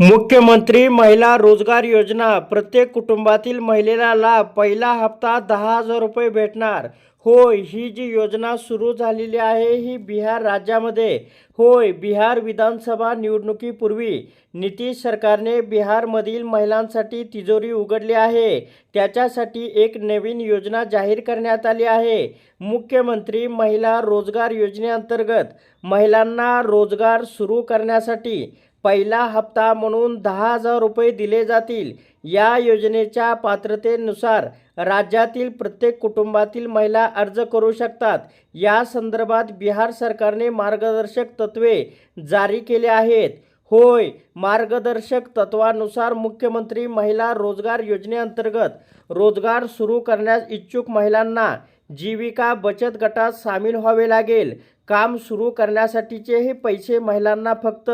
मुख्यमंत्री महिला रोजगार योजना प्रत्येक कुटुंबातील महिलेला लाभ पहिला हप्ता 10,000 रुपये भेटणार। होय, ही जी योजना सुरू झालेली आहे ही बिहार राज्यामध्ये होय। बिहार विधानसभा निवडणुकीपूर्वी नितीश सरकारने बिहारमधील महिलांसाठी तिजोरी उघडली आहे। त्याच्यासाठी एक नवीन योजना जाहीर करण्यात आली आहे। मुख्यमंत्री महिला रोजगार योजनेअंतर्गत महिलांना रोजगार सुरू करण्यासाठी पहिला हप्ता म्हणून 10,000 रुपये दिले जातील। या योजनेच्या पात्रतेनुसार राज्यातील प्रत्येक कुटुंबातील महिला अर्ज करू शकतात। या संदर्भात बिहार सरकारने मार्गदर्शक तत्त्वे जारी केले आहेत। होय, मार्गदर्शक तत्वानुसार मुख्यमंत्री महिला रोजगार योजनेअंतर्गत रोजगार सुरू करण्यास इच्छुक महिलांना जीविका बचत गटात सामील व्हावे लागेल। काम सुरू करण्यासाठीचे हे पैसे महिलांना फक्त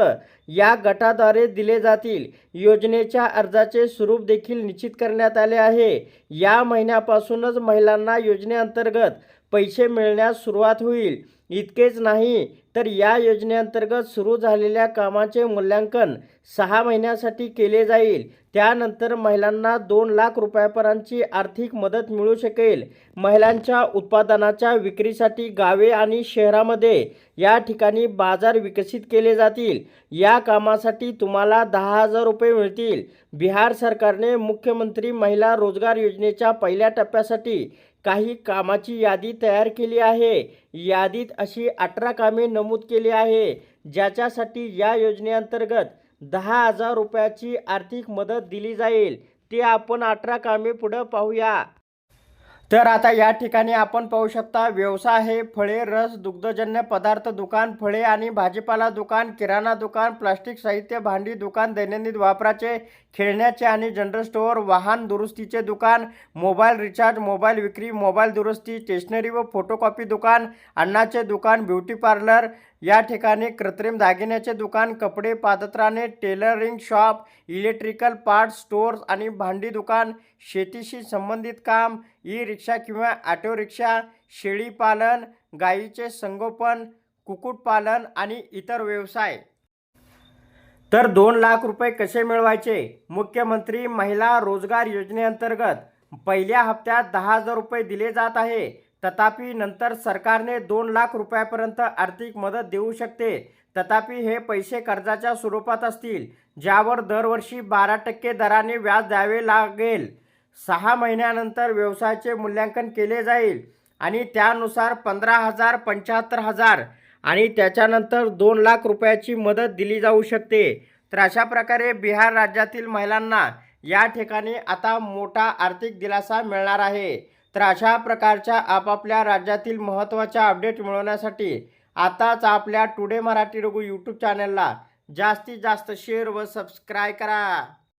या गटाद्वारे दिले जातील। योजनेच्या अर्जाचे स्वरूप देखील निश्चित करण्यात आले आहे। या महिन्यापासूनच महिलांना योजनेअंतर्गत पैसे मिळण्यास सुरुवात होईल। इतकेच नाही तर या योजनेअंतर्गत सुरू झालेल्या कामाचे मूल्यांकन 6 महिन्यासाठी केले जाईल। त्यानंतर महिलांना 2 लाख रुपयांपर्यंतची आर्थिक मदत मिळू शकेल। महिलांच्या उत्पादनाच्या विक्रीसाठी गावे आणि शहरामध्ये या ठिकाणी बाजार विकसित केले जातील। या कामासाठी तुम्हाला 10,000 रुपये मिळतील। बिहार सरकारने मुख्यमंत्री महिला रोजगार योजनेच्या पहिल्या टप्प्यासाठी काही कामाची यादी तयार केली आहे। यादीत अशी 18 कामे नमूद केली आहे ज्याच्यासाठी या योजनेअंतर्गत 10,000 रुपयाची आर्थिक मदत दिली जाईल। ते आपण 18 कामे पुढे पाहूया। तर आता या ठिकाणी आपण पाहू शकता व्यवसाय आहे फळे, रस, दुग्धजन्य पदार्थ दुकान, फळे आणि भाजीपाला दुकान, किराणा दुकान, प्लास्टिक साहित्य, भांडी दुकान, दैनंदिन वापराचे, खेळण्याचे आणि जनरल स्टोअर, वाहन दुरुस्तीचे दुकान, मोबाईल रिचार्ज, मोबाईल विक्री, मोबाईल दुरुस्ती, स्टेशनरी व फोटोकॉपी दुकान, अन्नाचे दुकान, ब्युटी पार्लर, या ठिकाणी कृत्रिम दागिन्याचे दुकान, कपडे, पादत्राणे, tailoring shop, electrical parts stores आणि भांडी दुकान, शेतीशी संबंधित काम, ई रिक्षा किंवा ऑटो रिक्षा, शेळी पालन, गायीचे संगोपन, कुक्कुटपालन आणि इतर व्यवसाय। तर 2 लाख रुपये कसे मिळवायचे? मुख्यमंत्री महिला रोजगार योजनेअंतर्गत पहिल्या हप्त्यात 10,000 रुपये दिले जात आहे। तथापि नंतर सरकारने 2 लाख रुपयापर्यंत आर्थिक मदत देऊ शकते। तथापि हे पैसे कर्जाच्या स्वरूपात असतील, ज्यावर दरवर्षी 12% दराने व्याज द्यावे लागेल। 6 महिन्यानंतर व्यवसायाचे मूल्यांकन केले जाईल आणि त्यानुसार 15,000, 75,000 आणि त्याच्यानंतर 2 लाख रुपयाची मदत दिली जाऊ शकते। तर अशा प्रकारे बिहार राज्यातील महिलांना या ठिकाणी आता मोठा आर्थिक दिलासा मिळणार आहे। तर अशा प्रकारच्या आपापल्या राज्यातील महत्त्वाच्या अपडेट मिळवण्यासाठी आताच आपल्या टुडे मराठी रघु यूट्यूब चॅनलला जास्तीत जास्त शेअर व सबस्क्राईब करा।